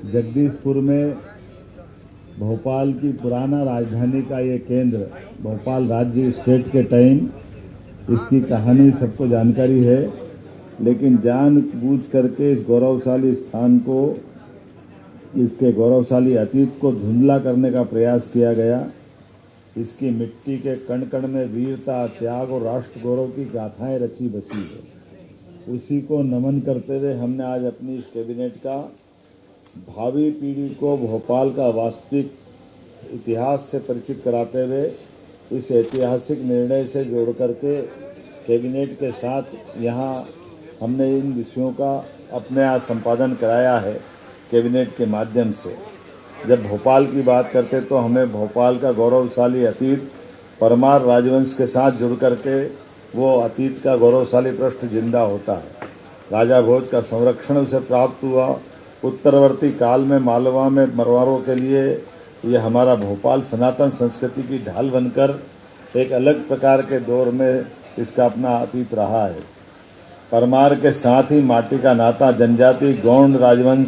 जगदीशपुर में भोपाल की पुराना राजधानी का ये केंद्र, भोपाल राज्य स्टेट के टाइम इसकी कहानी सबको जानकारी है, लेकिन जानबूझ करके इस गौरवशाली स्थान को, इसके गौरवशाली अतीत को धुंधला करने का प्रयास किया गया। इसकी मिट्टी के कण कण में वीरता, त्याग और राष्ट्र गौरव की गाथाएं रची बसी है। उसी को नमन करते हुए हमने आज अपनी इस कैबिनेट का भावी पीढ़ी को भोपाल का वास्तविक इतिहास से परिचित कराते हुए इस ऐतिहासिक निर्णय से जोड़ करके कैबिनेट के साथ यहाँ हमने इन विषयों का अपने आज संपादन कराया है कैबिनेट के माध्यम से। जब भोपाल की बात करते तो हमें भोपाल का गौरवशाली अतीत परमार राजवंश के साथ जुड़ करके वो अतीत का गौरवशाली पृष्ठ जिंदा होता है। राजा भोज का संरक्षण उसे प्राप्त हुआ। उत्तरवर्ती काल में मालवा में मरवारों के लिए ये हमारा भोपाल सनातन संस्कृति की ढाल बनकर एक अलग प्रकार के दौर में इसका अपना अतीत रहा है। परमार के साथ ही माटी का नाता जनजाति गोंड राजवंश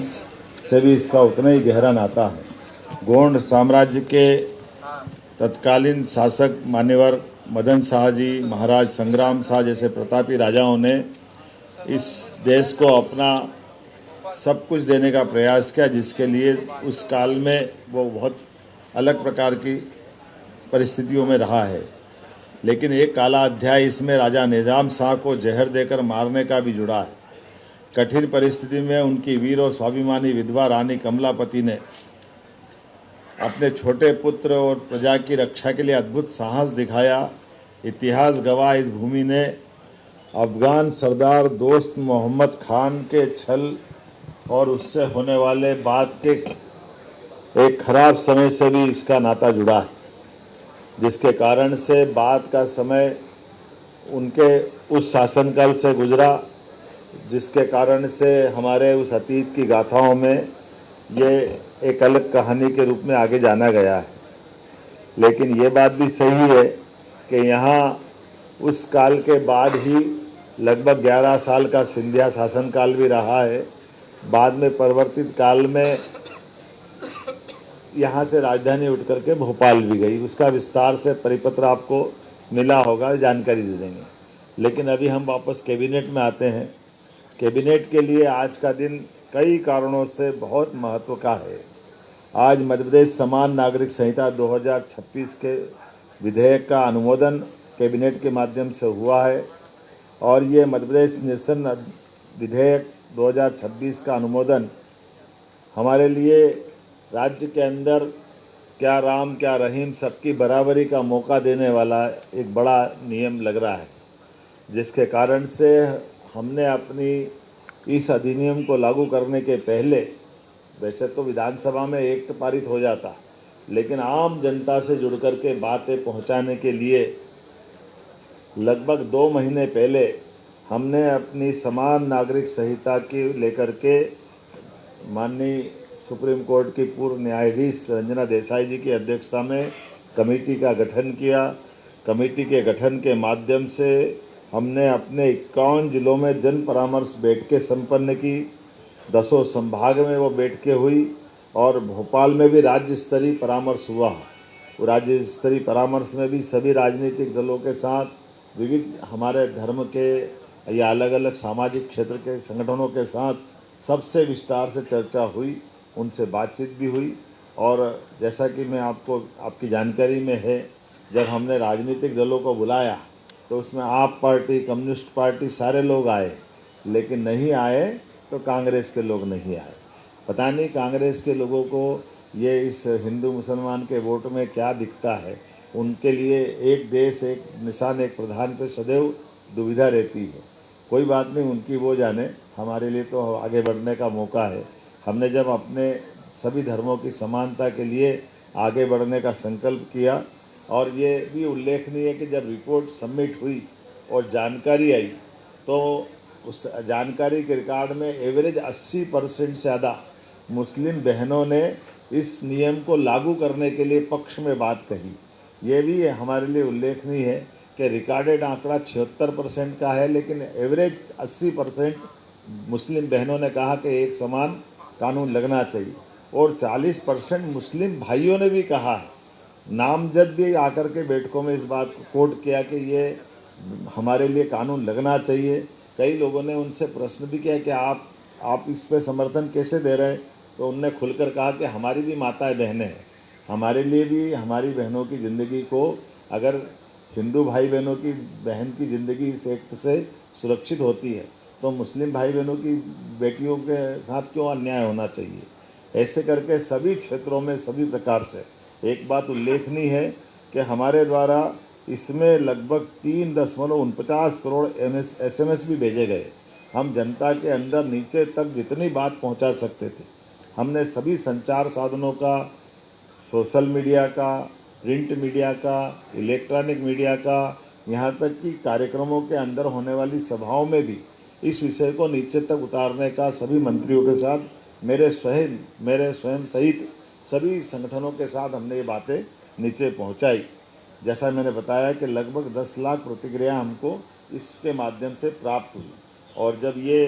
से भी इसका उतना ही गहरा नाता है। गोंड साम्राज्य के तत्कालीन शासक मान्यवर मदन शाह जी, महाराज संग्राम शाह जैसे प्रतापी राजाओं ने इस देश को अपना सब कुछ देने का प्रयास किया, जिसके लिए उस काल में वो बहुत अलग प्रकार की परिस्थितियों में रहा है। लेकिन एक काला अध्याय इसमें राजा निजाम शाह को जहर देकर मारने का भी जुड़ा है। कठिन परिस्थिति में उनकी वीर और स्वाभिमानी विधवा रानी कमलापति ने अपने छोटे पुत्र और प्रजा की रक्षा के लिए अद्भुत साहस दिखाया। इतिहास गवाह इस भूमि ने अफगान सरदार दोस्त मोहम्मद खान के छल और उससे होने वाले बाद के एक खराब समय से भी इसका नाता जुड़ा है, जिसके कारण से बाद का समय उनके उस शासनकाल से गुजरा, जिसके कारण से हमारे उस अतीत की गाथाओं में ये एक अलग कहानी के रूप में आगे जाना गया है। लेकिन ये बात भी सही है कि यहाँ उस काल के बाद ही लगभग 11 साल का सिंधिया शासनकाल भी रहा है। बाद में परिवर्तित काल में यहाँ से राजधानी उठ करके भोपाल भी गई। उसका विस्तार से परिपत्र आपको मिला होगा, जानकारी दे देंगे। लेकिन अभी हम वापस कैबिनेट में आते हैं। कैबिनेट के लिए आज का दिन कई कारणों से बहुत महत्व का है। आज मध्य प्रदेश समान नागरिक संहिता 2026 के विधेयक का अनुमोदन कैबिनेट के माध्यम से हुआ है और ये मध्य प्रदेश निरसन विधेयक 2026 का अनुमोदन हमारे लिए राज्य के अंदर क्या राम क्या रहीम सबकी बराबरी का मौका देने वाला एक बड़ा नियम लग रहा है, जिसके कारण से हमने अपनी इस अधिनियम को लागू करने के पहले, वैसे तो विधानसभा में एक्ट पारित हो जाता, लेकिन आम जनता से जुड़ कर के बातें पहुंचाने के लिए लगभग 2 महीने पहले हमने अपनी समान नागरिक संहिता की लेकर के माननीय सुप्रीम कोर्ट की पूर्व न्यायाधीश रंजना देसाई जी की अध्यक्षता में कमेटी का गठन किया। कमेटी के गठन के माध्यम से हमने अपने 51 जिलों में जन परामर्श बैठकें संपन्न की। 10 संभाग में वो बैठकें हुई और भोपाल में भी राज्य स्तरीय परामर्श हुआ। वो राज्य स्तरीय परामर्श में भी सभी राजनीतिक दलों के साथ, विविध हमारे धर्म के या अलग अलग सामाजिक क्षेत्र के संगठनों के साथ सबसे विस्तार से चर्चा हुई, उनसे बातचीत भी हुई। और जैसा कि मैं आपको आपकी जानकारी में है, जब हमने राजनीतिक दलों को बुलाया तो उसमें आप पार्टी, कम्युनिस्ट पार्टी सारे लोग आए, लेकिन नहीं आए तो कांग्रेस के लोग नहीं आए। पता नहीं कांग्रेस के लोगों को ये इस हिंदू मुसलमान के वोट में क्या दिखता है। उनके लिए एक देश एक निशान एक प्रधान पे सदैव दुविधा रहती है। कोई बात नहीं, उनकी वो जाने, हमारे लिए तो आगे बढ़ने का मौका है। हमने जब अपने सभी धर्मों की समानता के लिए आगे बढ़ने का संकल्प किया, और ये भी उल्लेखनीय है कि जब रिपोर्ट सबमिट हुई और जानकारी आई तो उस जानकारी के रिकॉर्ड में एवरेज 80% से ज़्यादा मुस्लिम बहनों ने इस नियम को लागू करने के लिए पक्ष में बात कही। ये भी हमारे लिए उल्लेखनीय है कि रिकॉर्डेड आंकड़ा 76% का है, लेकिन एवरेज 80% मुस्लिम बहनों ने कहा कि एक समान कानून लगना चाहिए। और 40% मुस्लिम भाइयों ने भी कहा है, नामजद भी आकर के बैठकों में इस बात को कोट किया कि ये हमारे लिए कानून लगना चाहिए। कई लोगों ने उनसे प्रश्न भी किया कि आप इस पे समर्थन कैसे दे रहे हैं, तो उनने खुलकर कहा कि हमारी भी माताएं बहनें हैं, हमारे लिए भी हमारी बहनों की ज़िंदगी को, अगर हिंदू भाई बहनों की बहन की ज़िंदगी इस एक्ट से सुरक्षित होती है तो मुस्लिम भाई बहनों की बेटियों के साथ क्यों अन्याय होना चाहिए। ऐसे करके सभी क्षेत्रों में सभी प्रकार से एक बात उल्लेखनीय है कि हमारे द्वारा इसमें लगभग 3.49 करोड़ SMS भी भेजे गए। हम जनता के अंदर नीचे तक जितनी बात पहुंचा सकते थे हमने सभी संचार साधनों का, सोशल मीडिया का, प्रिंट मीडिया का, इलेक्ट्रॉनिक मीडिया का, यहाँ तक कि कार्यक्रमों के अंदर होने वाली सभाओं में भी इस विषय को नीचे तक उतारने का सभी मंत्रियों के साथ, मेरे स्वयं सहित सभी संगठनों के साथ हमने ये बातें नीचे पहुँचाई। जैसा मैंने बताया कि लगभग 10 लाख प्रतिक्रिया हमको इसके माध्यम से प्राप्त हुई। और जब ये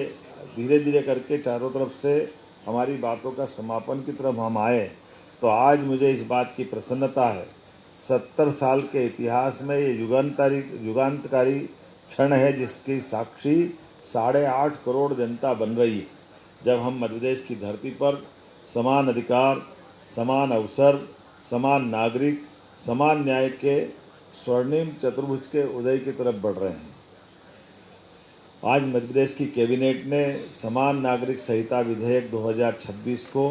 धीरे धीरे करके चारों तरफ से हमारी बातों का समापन की तरफ हम आए, तो आज मुझे इस बात की प्रसन्नता है, 70 साल के इतिहास में ये युगांतकारी क्षण है जिसकी साक्षी 8.5 करोड़ जनता बन रही है। जब हम मध्य प्रदेश की धरती पर समान अधिकार, समान अवसर, समान नागरिक, समान न्याय के स्वर्णिम चतुर्भुज के उदय की तरफ बढ़ रहे हैं। आज मध्य प्रदेश की कैबिनेट ने समान नागरिक संहिता विधेयक 2026 को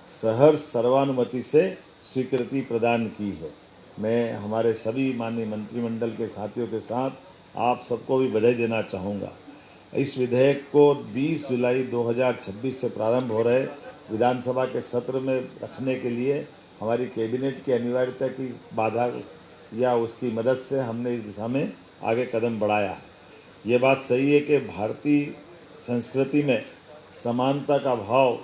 सहर्ष सर्वानुमति से स्वीकृति प्रदान की है। मैं हमारे सभी माननीय मंत्रिमंडल के साथियों के साथ आप सबको भी बधाई देना चाहूँगा। इस विधेयक को 20 जुलाई 2026 से प्रारंभ हो रहे विधानसभा के सत्र में रखने के लिए हमारी कैबिनेट की अनिवार्यता की बाधा या उसकी मदद से हमने इस दिशा में आगे कदम बढ़ाया है। ये बात सही है कि भारतीय संस्कृति में समानता का भाव,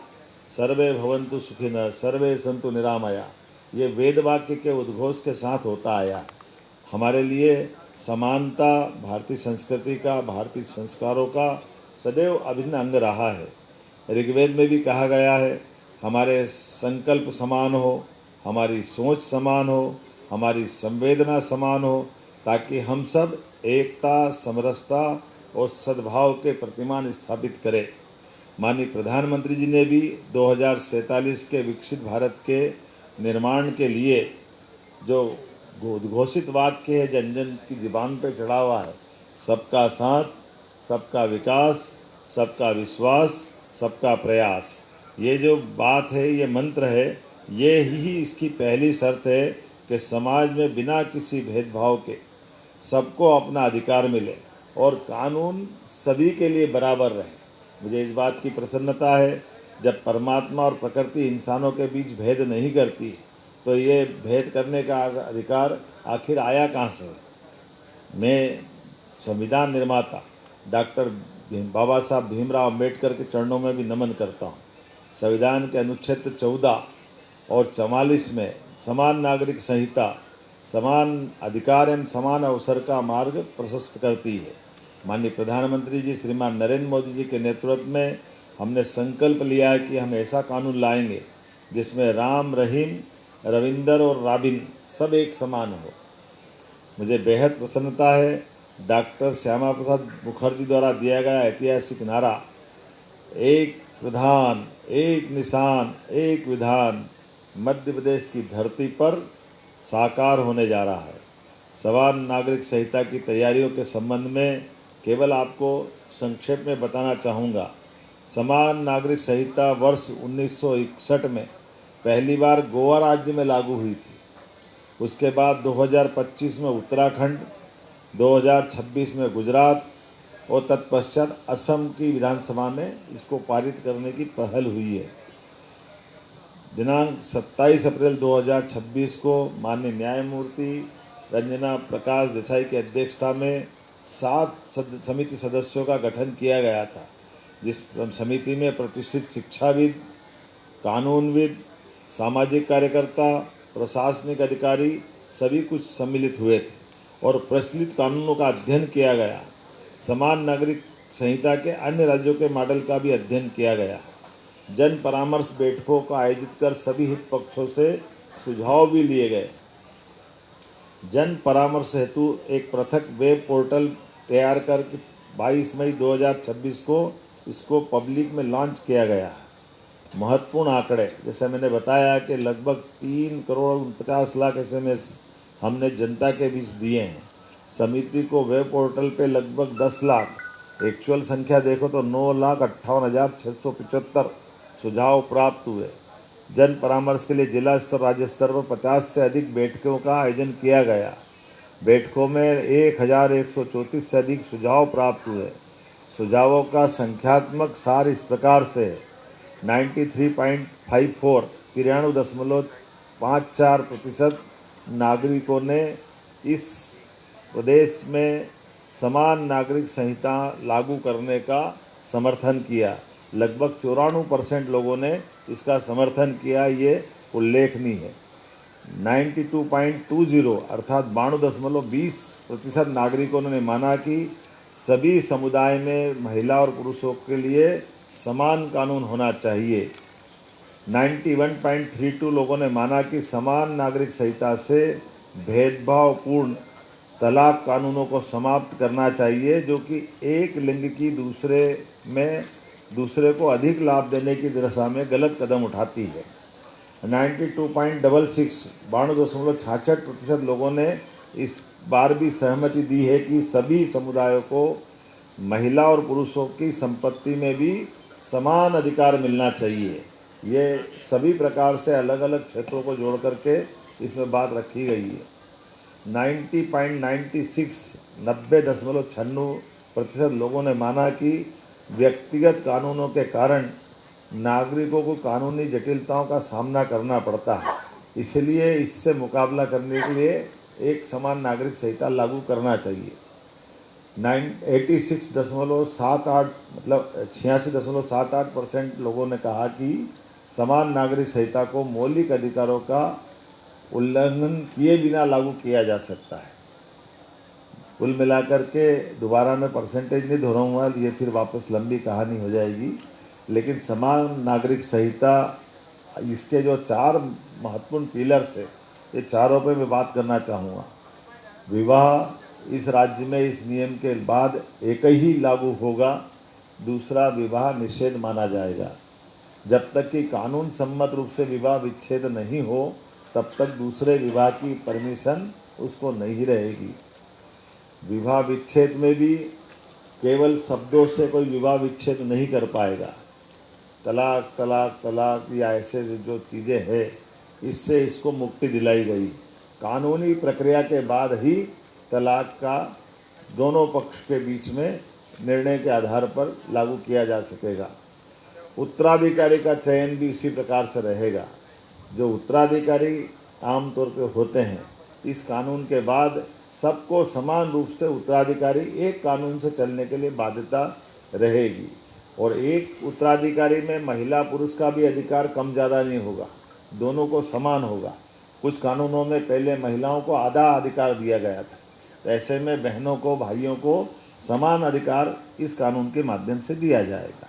सर्वे भवन्तु सुखिनः सर्वे सन्तु निरामया, ये वेद वाक्य के उद्घोष के साथ होता आया है। हमारे लिए समानता भारतीय संस्कृति का, भारतीय संस्कारों का सदैव अभिन्न अंग रहा है। ऋग्वेद में भी कहा गया है, हमारे संकल्प समान हो, हमारी सोच समान हो, हमारी संवेदना समान हो, ताकि हम सब एकता, समरसता और सद्भाव के प्रतिमान स्थापित करें। माननीय प्रधानमंत्री जी ने भी 2047 के विकसित भारत के निर्माण के लिए जो उद्घोषित वाक्य है जन जन की जुबान पे चढ़ा हुआ है, सबका साथ, सबका विकास, सबका विश्वास, सबका प्रयास, ये जो बात है, ये मंत्र है, ये ही इसकी पहली शर्त है कि समाज में बिना किसी भेदभाव के सबको अपना अधिकार मिले और कानून सभी के लिए बराबर रहे। मुझे इस बात की प्रसन्नता है, जब परमात्मा और प्रकृति इंसानों के बीच भेद नहीं करती तो ये भेद करने का अधिकार आखिर आया कहाँ से। मैं संविधान निर्माता डॉक्टर बाबा साहब भीमराव अम्बेडकर के चरणों में भी नमन करता हूँ। संविधान के अनुच्छेद 14 और 44 में समान नागरिक संहिता समान अधिकार एवं समान अवसर का मार्ग प्रशस्त करती है। माननीय प्रधानमंत्री जी श्रीमान नरेंद्र मोदी जी के नेतृत्व में हमने संकल्प लिया है कि हम ऐसा कानून लाएंगे जिसमें राम, रहीम, रविंदर और राबिन सब एक समान हो। मुझे बेहद प्रसन्नता है, डॉक्टर श्यामा प्रसाद मुखर्जी द्वारा दिया गया ऐतिहासिक नारा, एक प्रधान, एक निशान, एक विधान, मध्य प्रदेश की धरती पर साकार होने जा रहा है। समान नागरिक संहिता की तैयारियों के संबंध में केवल आपको संक्षेप में बताना चाहूँगा। समान नागरिक संहिता वर्ष 1961 में पहली बार गोवा राज्य में लागू हुई थी। उसके बाद 2025 में उत्तराखंड, 2026 में गुजरात और तत्पश्चात असम की विधानसभा में इसको पारित करने की पहल हुई है। दिनांक 27 अप्रैल 2026 को माननीय न्यायमूर्ति रंजना प्रकाश देसाई की अध्यक्षता में 7 समिति सदस्यों का गठन किया गया था, जिस समिति में प्रतिष्ठित शिक्षाविद, कानूनविद, सामाजिक कार्यकर्ता, प्रशासनिक अधिकारी सभी कुछ सम्मिलित हुए थे और प्रचलित कानूनों का अध्ययन किया गया। समान नागरिक संहिता के अन्य राज्यों के मॉडल का भी अध्ययन किया गया। जन परामर्श बैठकों का आयोजित कर सभी हित पक्षों से सुझाव भी लिए गए। जन परामर्श हेतु एक पृथक वेब पोर्टल तैयार कर 22 मई 2026 को इसको पब्लिक में लॉन्च किया गया है। महत्वपूर्ण आंकड़े, जैसे मैंने बताया कि लगभग 3,50,00,000 SMS हमने जनता के बीच दिए हैं। समिति को वेब पोर्टल पे लगभग 10 लाख, एक्चुअल संख्या देखो तो 9,58,675 सुझाव प्राप्त हुए। जन परामर्श के लिए जिला स्तर राज्य स्तर पर 50 से अधिक बैठकों का आयोजन किया गया। बैठकों में 1,134 से अधिक सुझाव प्राप्त हुए। सुझावों का संख्यात्मक सार इस प्रकार से 93.54 93.54% नागरिकों ने इस प्रदेश में समान नागरिक संहिता लागू करने का समर्थन किया। लगभग 94% लोगों ने इसका समर्थन किया, ये उल्लेखनीय है। 92.20 अर्थात 92.20% नागरिकों ने माना कि सभी समुदाय में महिला और पुरुषों के लिए समान कानून होना चाहिए। 91.32 लोगों ने माना कि समान नागरिक संहिता से भेदभावपूर्ण तलाक कानूनों को समाप्त करना चाहिए, जो कि एक लिंग की दूसरे को अधिक लाभ देने की दिशा में गलत कदम उठाती है। 92.66 लोगों ने इस बार भी सहमति दी है कि सभी समुदायों को महिला और पुरुषों की संपत्ति में भी समान अधिकार मिलना चाहिए। ये सभी प्रकार से अलग अलग क्षेत्रों को जोड़ करके इसमें बात रखी गई है। 90.96 लोगों ने माना कि व्यक्तिगत कानूनों के कारण नागरिकों को कानूनी जटिलताओं का सामना करना पड़ता है, इसलिए इससे मुकाबला करने के लिए एक समान नागरिक संहिता लागू करना चाहिए। 86.78 मतलब 86.78% लोगों ने कहा कि समान नागरिक संहिता को मौलिक अधिकारों का उल्लंघन किए बिना लागू किया जा सकता है। कुल मिलाकर के दोबारा मैं परसेंटेज नहीं दोहराऊंगा, ये फिर वापस लंबी कहानी हो जाएगी, लेकिन समान नागरिक संहिता इसके जो 4 महत्वपूर्ण पिलर्स है, ये चारों पे मैं बात करना चाहूँगा। विवाह इस राज्य में इस नियम के बाद एक ही लागू होगा, दूसरा विवाह निषेध माना जाएगा। जब तक कि कानून सम्मत रूप से विवाह विच्छेद नहीं हो तब तक दूसरे विवाह की परमिशन उसको नहीं रहेगी। विवाह विच्छेद में भी केवल शब्दों से कोई विवाह विच्छेद नहीं कर पाएगा। तलाक तलाक तलाक या ऐसे जो चीज़ें हैं, इससे इसको मुक्ति दिलाई गई। कानूनी प्रक्रिया के बाद ही तलाक का दोनों पक्ष के बीच में निर्णय के आधार पर लागू किया जा सकेगा। उत्तराधिकारी का चयन भी इसी प्रकार से रहेगा। जो उत्तराधिकारी आमतौर पे होते हैं, इस कानून के बाद सबको समान रूप से उत्तराधिकारी एक कानून से चलने के लिए बाध्यता रहेगी, और एक उत्तराधिकारी में महिला पुरुष का भी अधिकार कम ज़्यादा नहीं होगा, दोनों को समान होगा। कुछ कानूनों में पहले महिलाओं को आधा अधिकार दिया गया था, तो ऐसे में बहनों को भाइयों को समान अधिकार इस कानून के माध्यम से दिया जाएगा।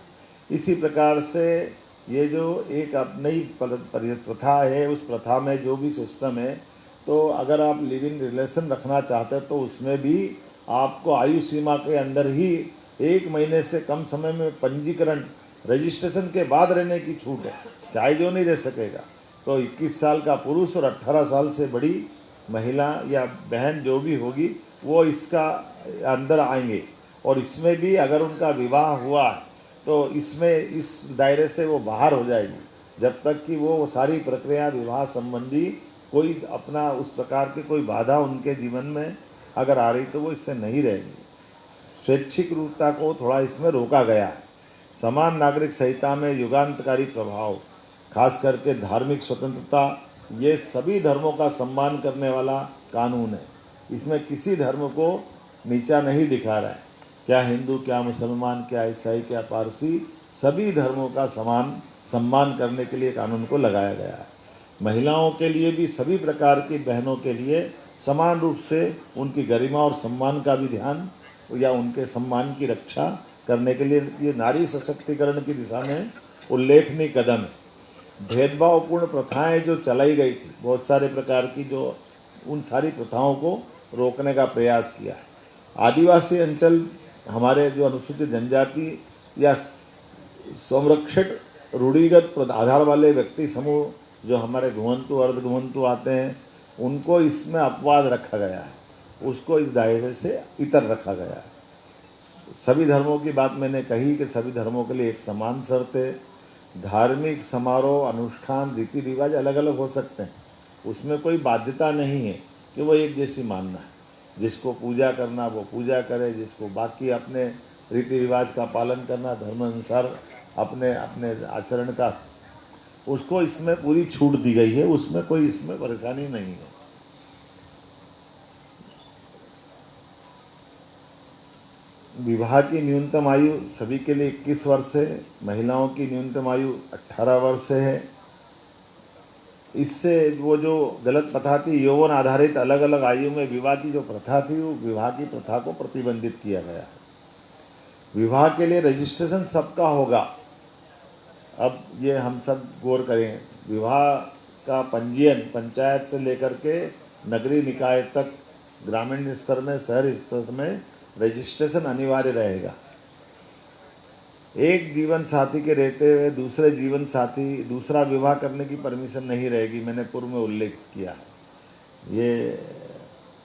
इसी प्रकार से ये जो एक नई प्रथा है, उस प्रथा में जो भी सिस्टम है, तो अगर आप लिव इन रिलेशन रखना चाहते हैं तो उसमें भी आपको आयु सीमा के अंदर ही 1 महीने से कम समय में पंजीकरण रजिस्ट्रेशन के बाद रहने की छूट है, चाहे जो नहीं रह सकेगा। तो 21 साल का पुरुष और 18 साल से बड़ी महिला या बहन जो भी होगी वो इसका अंदर आएंगे, और इसमें भी अगर उनका विवाह हुआ है तो इसमें इस दायरे से वो बाहर हो जाएगी, जब तक कि वो सारी प्रक्रिया विवाह संबंधी कोई अपना उस प्रकार की कोई बाधा उनके जीवन में अगर आ रही तो वो इससे नहीं रहेंगी। स्वैच्छिक रूपता को थोड़ा इसमें रोका गया है। समान नागरिक संहिता में युगांतकारी प्रभाव, खास करके धार्मिक स्वतंत्रता, ये सभी धर्मों का सम्मान करने वाला कानून है। इसमें किसी धर्म को नीचा नहीं दिखा रहा है, क्या हिंदू, क्या मुसलमान, क्या ईसाई, क्या पारसी, सभी धर्मों का समान सम्मान करने के लिए कानून को लगाया गया है। महिलाओं के लिए भी सभी प्रकार की बहनों के लिए समान रूप से उनकी गरिमा और सम्मान का भी ध्यान या उनके सम्मान की रक्षा करने के लिए ये नारी सशक्तिकरण की दिशा में उल्लेखनीय कदम है। भेदभावपूर्ण प्रथाएं जो चलाई गई थी, बहुत सारे प्रकार की, जो उन सारी प्रथाओं को रोकने का प्रयास किया है। आदिवासी अंचल, हमारे जो अनुसूचित जनजाति या संरक्षित रूढ़िगत आधार वाले व्यक्ति समूह जो हमारे घुमंतु अर्ध घुमंतु आते हैं, उनको इसमें अपवाद रखा गया है, उसको इस दायरे से इतर रखा गया है। सभी धर्मों की बात मैंने कही कि सभी धर्मों के लिए एक समान शर्त है। धार्मिक समारोह, अनुष्ठान, रीति रिवाज अलग अलग हो सकते हैं, उसमें कोई बाध्यता नहीं है कि वो एक जैसी मानना है। जिसको पूजा करना वो पूजा करे, जिसको बाकी अपने रीति रिवाज का पालन करना, धर्म अनुसार अपने अपने आचरण का, उसको इसमें पूरी छूट दी गई है, उसमें कोई इसमें परेशानी नहीं है। विवाह की न्यूनतम आयु सभी के लिए 21 वर्ष है, महिलाओं की न्यूनतम आयु 18 वर्ष है। इससे वो जो गलत प्रथा थी, यौवन आधारित अलग अलग आयु में विवाह की जो प्रथा थी, वो विवाह की प्रथा को प्रतिबंधित किया गया है। विवाह के लिए रजिस्ट्रेशन सबका होगा। अब ये हम सब गौर करें, विवाह का पंजीयन पंचायत से लेकर के नगरीय निकाय तक, ग्रामीण स्तर में, शहर स्तर में रजिस्ट्रेशन अनिवार्य रहेगा। एक जीवन साथी के रहते हुए दूसरे जीवन साथी दूसरा विवाह करने की परमिशन नहीं रहेगी, मैंने पूर्व में उल्लेख किया है। ये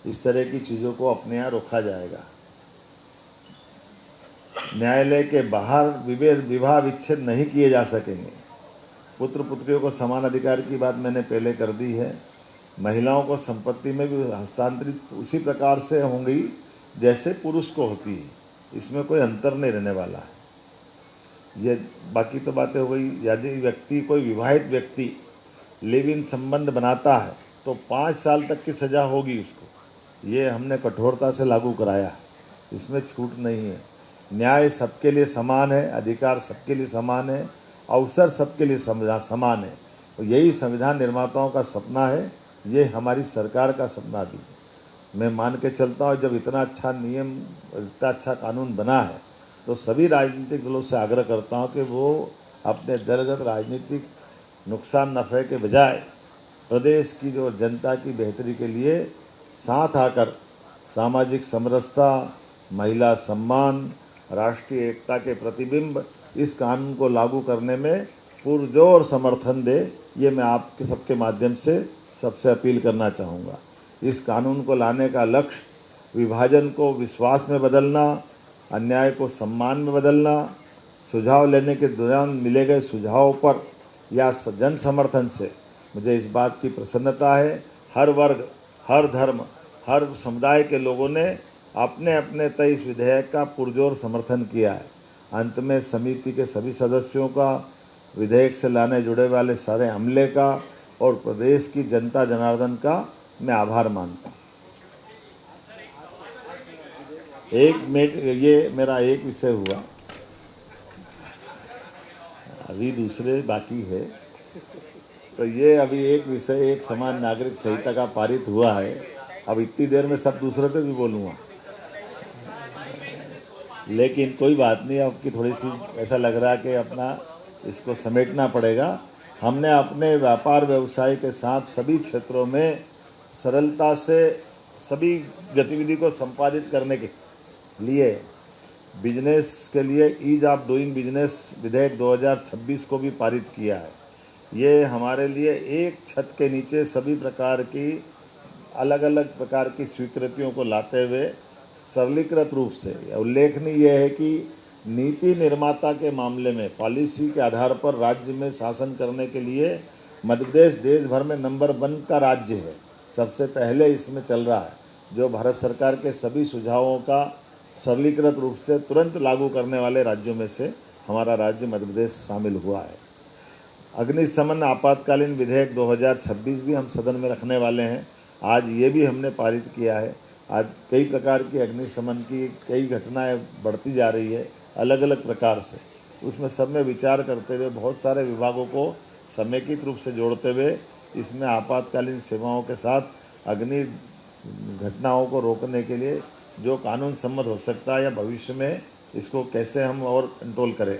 इस तरह की चीज़ों को अपने यहाँ रोका जाएगा। न्यायालय के बाहर विवाह विच्छेद नहीं किए जा सकेंगे। पुत्र पुत्रियों को समान अधिकार की बात मैंने पहले कर दी है। महिलाओं को संपत्ति में भी हस्तांतरित उसी प्रकार से होंगी जैसे पुरुष को होती है, इसमें कोई अंतर नहीं रहने वाला है। ये बाकी तो बातें हो गई। यदि व्यक्ति, कोई विवाहित व्यक्ति लिव इन संबंध बनाता है तो 5 साल तक की सज़ा होगी उसको। ये हमने कठोरता से लागू कराया है, इसमें छूट नहीं है। न्याय सबके लिए समान है, अधिकार सबके लिए समान है, अवसर सबके लिए समान है। और यही संविधान निर्माताओं का सपना है, ये हमारी सरकार का सपना भी है। मैं मान के चलता हूँ, जब इतना अच्छा नियम, इतना अच्छा कानून बना है, तो सभी राजनीतिक दलों से आग्रह करता हूँ कि वो अपने दलगत राजनीतिक नुकसान नफ़े के बजाय प्रदेश की जो जनता की बेहतरी के लिए साथ आकर सामाजिक समरसता, महिला सम्मान, राष्ट्रीय एकता के प्रतिबिंब इस कानून को लागू करने में पुरजोर समर्थन दे। ये मैं आपके सबके माध्यम से सबसे अपील करना चाहूँगा। इस कानून को लाने का लक्ष्य विभाजन को विश्वास में बदलना, अन्याय को सम्मान में बदलना, सुझाव लेने के दौरान मिले गए सुझावों पर या जन समर्थन से मुझे इस बात की प्रसन्नता है, हर वर्ग, हर धर्म, हर समुदाय के लोगों ने अपने अपने तय इस विधेयक का पुरजोर समर्थन किया है। अंत में समिति के सभी सदस्यों का, विधेयक से लाने जुड़े वाले सारे अमले का और प्रदेश की जनता जनार्दन का मैं आभार मानता हूँ। एक मिनट, ये मेरा एक विषय हुआ, अभी दूसरे बाकी है। तो ये अभी एक विषय, एक समान नागरिक संहिता का पारित हुआ है। अब इतनी देर में सब दूसरे पे भी बोलूँगा, लेकिन कोई बात नहीं। आपकी थोड़ी सी ऐसा लग रहा है कि अपना इसको समेटना पड़ेगा। हमने अपने व्यापार व्यवसाय के साथ सभी क्षेत्रों में सरलता से सभी गतिविधि को संपादित करने के लिए बिजनेस के लिए ईज ऑफ डूइंग बिजनेस विधेयक 2026 को भी पारित किया है। ये हमारे लिए एक छत के नीचे सभी प्रकार की अलग अलग प्रकार की स्वीकृतियों को लाते हुए सरलीकृत रूप से उल्लेखनीय यह है कि नीति निर्माता के मामले में पॉलिसी के आधार पर राज्य में शासन करने के लिए मध्य प्रदेश देश भर में नंबर 1 का राज्य है। सबसे पहले इसमें चल रहा है, जो भारत सरकार के सभी सुझावों का सरलीकृत रूप से तुरंत लागू करने वाले राज्यों में से हमारा राज्य मध्य प्रदेश शामिल हुआ है। अग्निशमन आपातकालीन विधेयक 2026 भी हम सदन में रखने वाले हैं। आज ये भी हमने पारित किया है। आज कई प्रकार की अग्निशमन की कई घटनाएं बढ़ती जा रही है अलग अलग प्रकार से, उसमें सब में विचार करते हुए बहुत सारे विभागों को समेकित रूप से जोड़ते हुए इसमें आपातकालीन सेवाओं के साथ अग्नि घटनाओं को रोकने के लिए जो कानून सम्मत हो सकता है या भविष्य में इसको कैसे हम और कंट्रोल करें,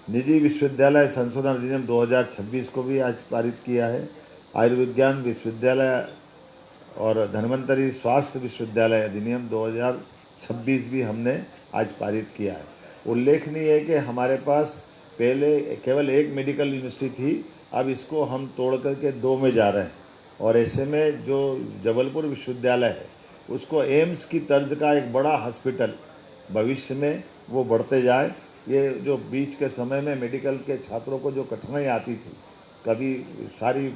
निजी विश्वविद्यालय संशोधन अधिनियम 2026 को भी आज पारित किया है। आयुर्विज्ञान विश्वविद्यालय और धन्वंतरी स्वास्थ्य विश्वविद्यालय अधिनियम 2026 भी हमने आज पारित किया है। उल्लेखनीय है कि हमारे पास पहले केवल एक मेडिकल यूनिवर्सिटी थी, अब इसको हम तोड़ करके 2 में जा रहे हैं। और ऐसे में जो जबलपुर विश्वविद्यालय है उसको एम्स की तर्ज का एक बड़ा हॉस्पिटल भविष्य में वो बढ़ते जाए। ये जो बीच के समय में मेडिकल के छात्रों को जो कठिनाई आती थी, कभी सारी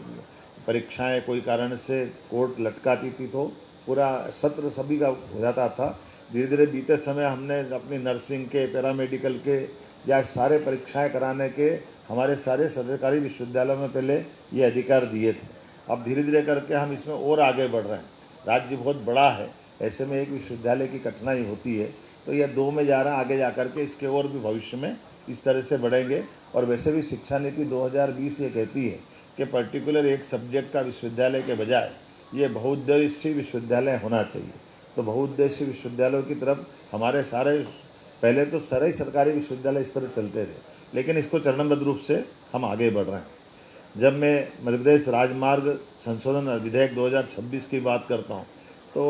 परीक्षाएं कोई कारण से कोर्ट लटकाती थी तो पूरा सत्र सभी का हो जाता था। धीरे धीरे बीते समय हमने अपनी नर्सिंग के, पैरामेडिकल के या सारे परीक्षाएं कराने के हमारे सारे सरकारी विश्वविद्यालयों में पहले ये अधिकार दिए थे। अब धीरे धीरे करके हम इसमें और आगे बढ़ रहे हैं। राज्य बहुत बड़ा है, ऐसे में एक विश्वविद्यालय की कठिनाई होती है, तो यह 2 में जा रहा है। आगे जा कर के इसके और भी भविष्य में इस तरह से बढ़ेंगे। और वैसे भी शिक्षा नीति 2020 ये कहती है कि पर्टिकुलर एक सब्जेक्ट का विश्वविद्यालय के बजाय ये बहुउद्देशीय विश्वविद्यालय होना चाहिए। तो बहुउद्देशीय विश्वविद्यालयों की तरफ हमारे सारे, पहले तो सारे सरकारी विश्वविद्यालय इस तरह चलते थे, लेकिन इसको चरणबद्ध रूप से हम आगे बढ़ रहे हैं। जब मैं मध्य प्रदेश राजमार्ग संशोधन विधेयक 2026 की बात करता हूँ तो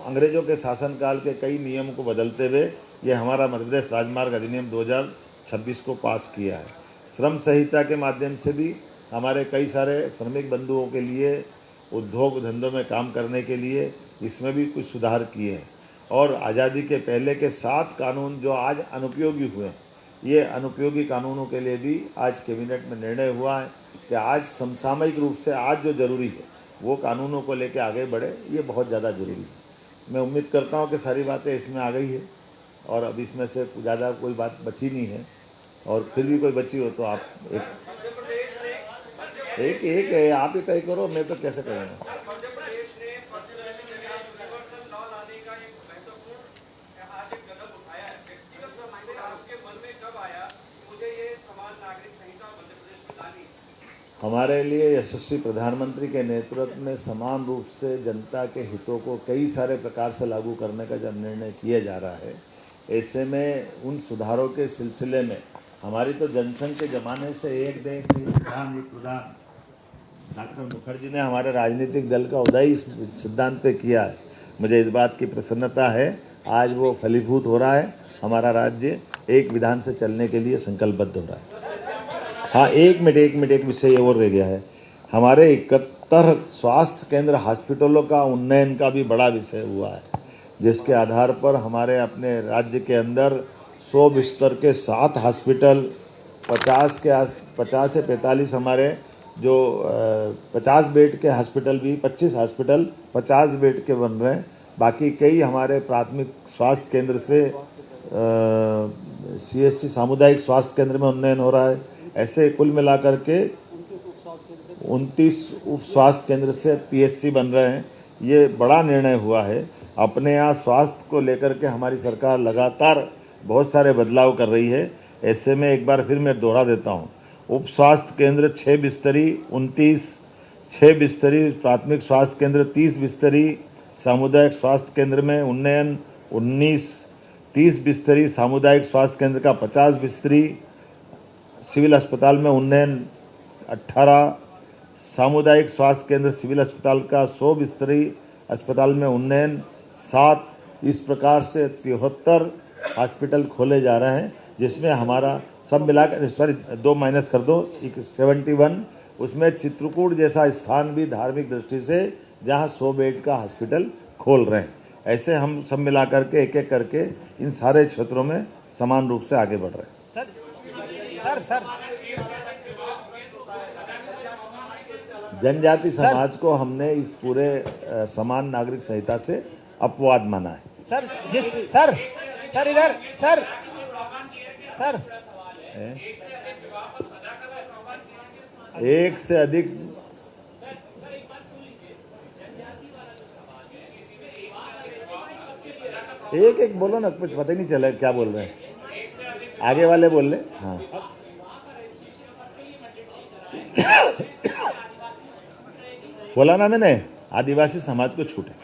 अंग्रेजों के शासनकाल के कई नियमों को बदलते हुए ये हमारा मध्य प्रदेश राजमार्ग अधिनियम 2026 को पास किया है। श्रम संहिता के माध्यम से भी हमारे कई सारे श्रमिक बंधुओं के लिए उद्योग धंधों में काम करने के लिए इसमें भी कुछ सुधार किए हैं। और आज़ादी के पहले के 7 कानून जो आज अनुपयोगी हुए हैं, ये अनुपयोगी कानूनों के लिए भी आज कैबिनेट में निर्णय हुआ है कि आज समसामयिक रूप से आज जो ज़रूरी है वो कानूनों को लेकर आगे बढ़े। ये बहुत ज़्यादा ज़रूरी है। मैं उम्मीद करता हूँ कि सारी बातें इसमें आ गई है और अब इसमें से ज़्यादा कोई बात बची नहीं है। और फिर भी कोई बची हो तो आप एक एक है, आप ही तय करो, मैं तो कैसे करूँगा। मध्य प्रदेश ने पर्सनल यूनिवर्सल लॉ लाने का एक महत्वपूर्ण आज एक कदम उठाया है। व्यक्तिगत रूप से आपके मन में कब आया कि मुझे ये समान नागरिक संहिता मध्य प्रदेश में लानी है? हमारे लिए यशस्वी प्रधानमंत्री के नेतृत्व में समान रूप से जनता के हितों को कई सारे प्रकार से लागू करने का जब निर्णय किया जा रहा है, ऐसे में उन सुधारों के सिलसिले में हमारी तो जनसंघ के ज़माने से एक देश एक विधान एक प्रधान डॉक्टर मुखर्जी ने हमारे राजनीतिक दल का उदय इस सिद्धांत पे किया है। मुझे इस बात की प्रसन्नता है, आज वो फलीभूत हो रहा है। हमारा राज्य एक विधान से चलने के लिए संकल्पबद्ध हो रहा है। हाँ, एक विषय और रह गया है। हमारे 71 स्वास्थ्य केंद्र हॉस्पिटलों का उन्नयन का भी बड़ा विषय हुआ है, जिसके आधार पर हमारे अपने राज्य के अंदर 100 बिस्तर के 7 हॉस्पिटल, 50 से 45 हमारे जो 50 बेड के हॉस्पिटल भी, 25 हॉस्पिटल 50 बेड के बन रहे हैं। बाकी कई हमारे प्राथमिक स्वास्थ्य केंद्र से CSC सामुदायिक स्वास्थ्य केंद्र में उन्नयन हो रहा है। ऐसे कुल मिलाकर के 29 उप स्वास्थ्य केंद्र से PSC बन रहे हैं। ये बड़ा निर्णय हुआ है। अपने यहाँ स्वास्थ्य को लेकर के हमारी सरकार लगातार बहुत सारे बदलाव कर रही है। ऐसे में एक बार फिर मैं दोहरा देता हूँ, उप स्वास्थ्य केंद्र 6 बिस्तरी 29, 6 बिस्तरी प्राथमिक स्वास्थ्य केंद्र 30 बिस्तरी, सामुदायिक स्वास्थ्य केंद्र में उन्नयन 19, 30 बिस्तरी सामुदायिक स्वास्थ्य केंद्र का 50 बिस्तरी, सिविल अस्पताल में उन्नयन 18, सामुदायिक स्वास्थ्य केंद्र सिविल अस्पताल का 100 बिस्तरी अस्पताल में उन्नयन 7। इस प्रकार से 73 हॉस्पिटल खोले जा रहे हैं, जिसमें हमारा सब मिलाकर, सॉरी 2 माइनस कर दो, 71, उसमें चित्रकूट जैसा स्थान भी धार्मिक दृष्टि से जहां 100 बेड का हॉस्पिटल खोल रहे हैं। ऐसे हम सब मिलाकर के एक एक करके इन सारे क्षेत्रों में समान रूप से आगे बढ़ रहे हैं। सर जनजाति समाज को हमने इस पूरे समान नागरिक संहिता से अपवाद माना है। सर इधर सर एक से अधिक एक बोलो ना, कुछ पता ही नहीं चला क्या बोल रहे हैं। आगे वाले बोल रहे। हाँ, बोला ना मैंने, आदिवासी समाज को छूट है।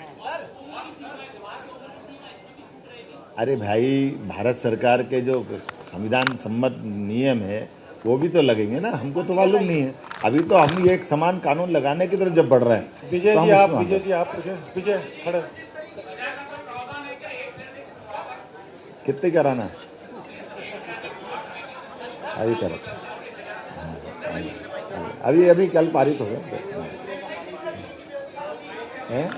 अरे भाई, भारत सरकार के जो संविधान सम्मत नियम है वो भी तो लगेंगे ना, हमको तो मालूम नहीं है। अभी तो हम ये एक समान कानून लगाने की तरफ जब बढ़ रहे हैं। विजय तो हम जी आप उसमें- विजय जी आप विजय खड़े कितने कराना है अभी करो, अभी अभी कल पारित हो गया हैं?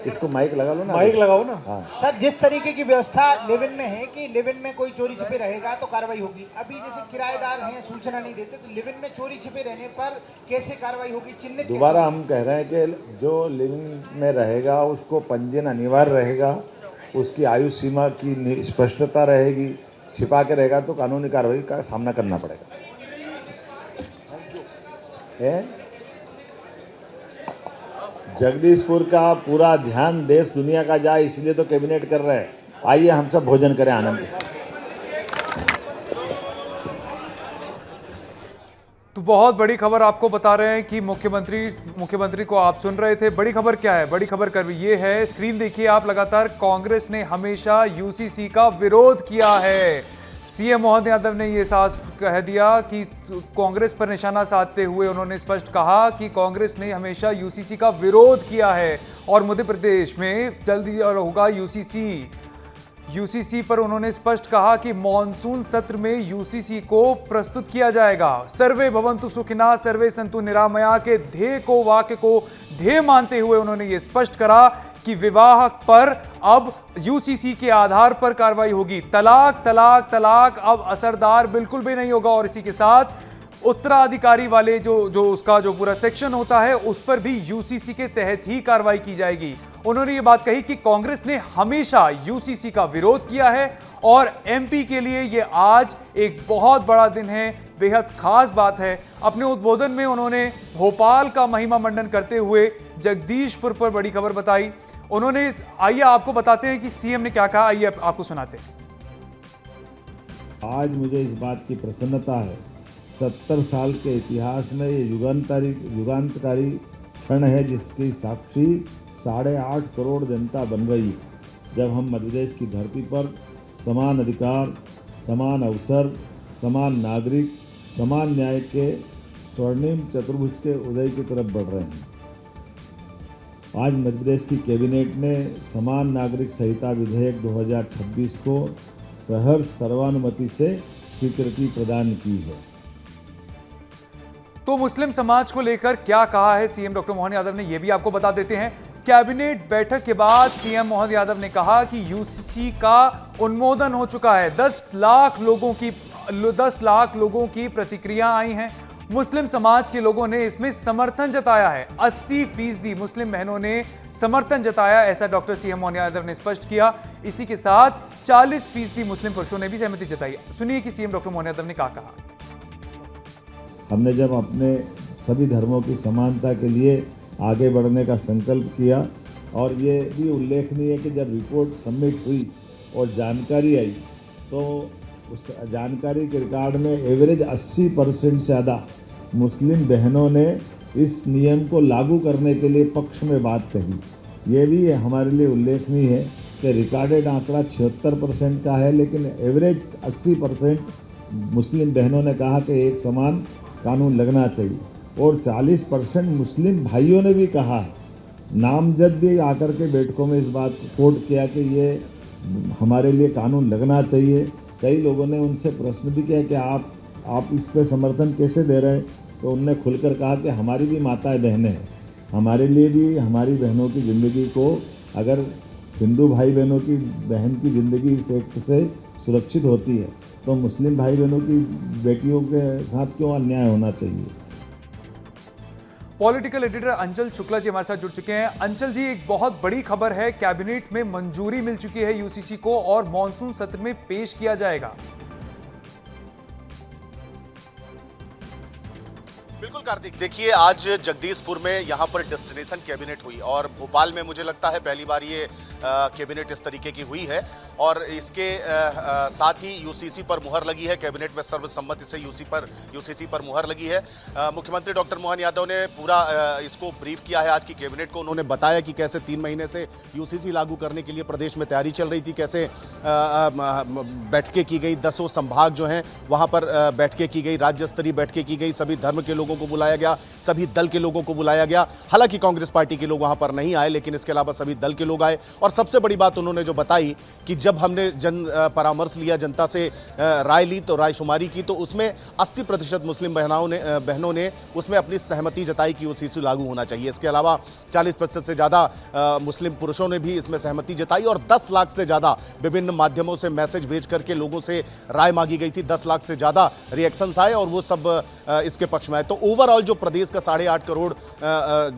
इसको माइक लगा लो ना, माइक लगाओ ना। हाँ। सर जिस तरीके की व्यवस्था लिव इन में है कि लिव इन में कोई चोरी छिपे रहेगा तो कार्रवाई होगी। अभी जैसे किराएदार हैं सूचना नहीं देते तो लिव इन में चोरी छिपे रहने पर कैसे कार्रवाई होगी? चिन्हित दोबारा हम कह रहे हैं कि जो लिविंग में रहेगा उसको पंजीयन अनिवार्य रहेगा, उसकी आयु सीमा की स्पष्टता रहेगी। छिपा के रहेगा तो कानूनी कार्रवाई का सामना करना पड़ेगा। जगदीशपुर का पूरा ध्यान देश दुनिया का जाए, इसलिए तो कैबिनेट कर रहे हैं। आइए हम सब भोजन करें आनंद से। तो बहुत बड़ी खबर आपको बता रहे हैं कि मुख्यमंत्री को आप सुन रहे थे। बड़ी खबर क्या है? बड़ी खबर कर ये है, स्क्रीन देखिए आप लगातार। कांग्रेस ने हमेशा यूसीसी का विरोध किया है। सीएम मोहन यादव ने यह साफ कह दिया कि कांग्रेस पर निशाना साधते हुए उन्होंने स्पष्ट कहा कि कांग्रेस ने हमेशा यूसीसी का विरोध किया है और मध्य प्रदेश में जल्दी होगा यूसीसी पर उन्होंने स्पष्ट कहा कि मॉनसून सत्र में यूसीसी को प्रस्तुत किया जाएगा। सर्वे भवन्तु सुखिनः सर्वे सन्तु निरामया के ध्येय को, वाक्य को ध्येय मानते हुए उन्होंने ये स्पष्ट करा कि विवाह पर अब यूसीसी के आधार पर कार्रवाई होगी। तलाक तलाक तलाक अब असरदार बिल्कुल भी नहीं होगा और इसी के साथ उत्तराधिकारी वाले जो उसका जो पूरा सेक्शन होता है उस पर भी यूसीसी के तहत ही कार्रवाई की जाएगी। उन्होंने ये बात कही कि कांग्रेस ने हमेशा यूसीसी का विरोध किया है और एमपी के लिए ये आज एक बहुत बड़ा दिन है, बेहद खास बात है। अपने उद्बोधन में उन्होंने भोपाल का महिमा मंडन करते हुए जगदीशपुर पर बड़ी खबर बताई। उन्होंने, आइए आपको बताते हैं कि सीएम ने क्या कहा, आइए आपको सुनाते हैं। आज मुझे इस बात की प्रसन्नता है, 70 साल के इतिहास में ये युगांतकारी क्षण है जिसकी साक्षी 8.5 करोड़ जनता बन गई। जब हम मध्य प्रदेश की धरती पर समान अधिकार, समान अवसर, समान नागरिक, समान न्याय के स्वर्णिम चतुर्भुज के उदय की तरफ बढ़ रहे हैं। आज मध्य प्रदेश की कैबिनेट ने समान नागरिक संहिता विधेयक 2026 को सहर्ष सर्वानुमति से स्वीकृति प्रदान की है। तो मुस्लिम समाज को लेकर क्या कहा है सीएम डॉक्टर मोहन यादव ने, यह भी आपको बता देते हैं। कैबिनेट बैठक के बाद सीएम मोहन यादव ने कहा कि यूसीसी का अनुमोदन हो चुका है। 10 लाख लोगों की प्रतिक्रिया आई हैं। मुस्लिम समाज के लोगों ने इसमें समर्थन जताया है। 80% मुस्लिम बहनों ने समर्थन जताया, ऐसा डॉक्टर सीएम मोहन यादव ने स्पष्ट किया। इसी के साथ 40% मुस्लिम पुरुषों ने भी सहमति जताई। सुनिए कि सीएम डॉक्टर मोहन यादव ने क्या कहा। हमने जब अपने सभी धर्मों की समानता के लिए आगे बढ़ने का संकल्प किया और ये भी उल्लेखनीय है कि जब रिपोर्ट सबमिट हुई और जानकारी आई तो उस जानकारी के रिकॉर्ड में एवरेज 80% से ज़्यादा मुस्लिम बहनों ने इस नियम को लागू करने के लिए पक्ष में बात कही। ये भी हमारे लिए उल्लेखनीय है कि रिकॉर्डेड आंकड़ा 76% का है, लेकिन एवरेज 80% मुस्लिम बहनों ने कहा कि एक समान कानून लगना चाहिए और 40% मुस्लिम भाइयों ने भी कहा है। नामजद भी आकर के बैठकों में इस बात को कोट किया कि ये हमारे लिए कानून लगना चाहिए। कई लोगों ने उनसे प्रश्न भी किया कि आप इस पे समर्थन कैसे दे रहे हैं, तो उनने खुलकर कहा कि हमारी भी माताएं बहनें हैं, हमारे लिए भी हमारी बहनों की ज़िंदगी को, अगर हिंदू भाई बहनों की बहन की ज़िंदगी इस एक्ट से सुरक्षित होती है तो मुस्लिम भाई बहनों की बेटियों के साथ क्यों अन्याय होना चाहिए। पॉलिटिकल एडिटर अंचल शुक्ला जी हमारे साथ जुड़ चुके हैं। अंचल जी, एक बहुत बड़ी खबर है, कैबिनेट में मंजूरी मिल चुकी है यूसीसी को और मॉनसून सत्र में पेश किया जाएगा। बिल्कुल कार्तिक, देखिए आज जगदीशपुर में यहाँ पर डेस्टिनेशन कैबिनेट हुई और भोपाल में मुझे लगता है पहली बार ये कैबिनेट इस तरीके की हुई है और इसके साथ ही यूसीसी पर मुहर लगी है। कैबिनेट में सर्वसम्मति से यूसीसी पर मुहर लगी है। मुख्यमंत्री डॉक्टर मोहन यादव ने पूरा इसको ब्रीफ किया है आज की कैबिनेट को। उन्होंने बताया कि कैसे 3 महीने से यूसीसी लागू करने के लिए प्रदेश में तैयारी चल रही थी, कैसे बैठकें की गई, 10 संभाग जो हैं वहाँ पर बैठकें की गई, राज्य स्तरीय बैठकें की गई, सभी धर्म के लोगों को बुलाया गया, सभी दल के लोगों को बुलाया गया। हालांकि कांग्रेस पार्टी के लोग वहां पर नहीं आए, लेकिन इसके अलावा सभी दल के लोग आए। और सबसे बड़ी बात उन्होंने जो बताई कि जब हमने जन परामर्श लिया, जनता से राय ली, तो रायशुमारी की, तो उसमें 80% मुस्लिम बहनों ने उसमें अपनी सहमति जताई कि यूसीसी लागू होना चाहिए। इसके अलावा 40% से ज्यादा मुस्लिम पुरुषों ने भी इसमें सहमति जताई और 10 लाख से ज्यादा विभिन्न माध्यमों से मैसेज भेज करके लोगों से राय मांगी गई थी। 10 लाख से ज्यादा रिएक्शंस आए और वो सब इसके पक्ष में आए। तो ओवरऑल जो प्रदेश का 8.5 करोड़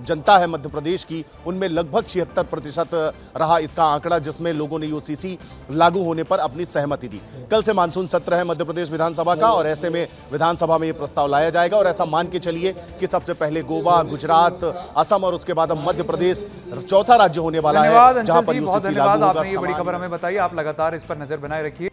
जनता है मध्य प्रदेश की, उनमें लगभग 76% रहा इसका आंकड़ा, जिसमें लोगों ने यूसीसी लागू होने पर अपनी सहमति दी। कल से मानसून सत्र है मध्य प्रदेश विधानसभा का और ऐसे में विधानसभा में यह प्रस्ताव लाया जाएगा और ऐसा मान के चलिए कि सबसे पहले गोवा, गुजरात, असम और उसके बाद अब मध्य प्रदेश चौथा राज्य होने वाला है जहां पर यूसीसी लागू होगा। आपने ये बड़ी खबर हमें बताई, आप लगातार इस पर नजर बनाए रखिए।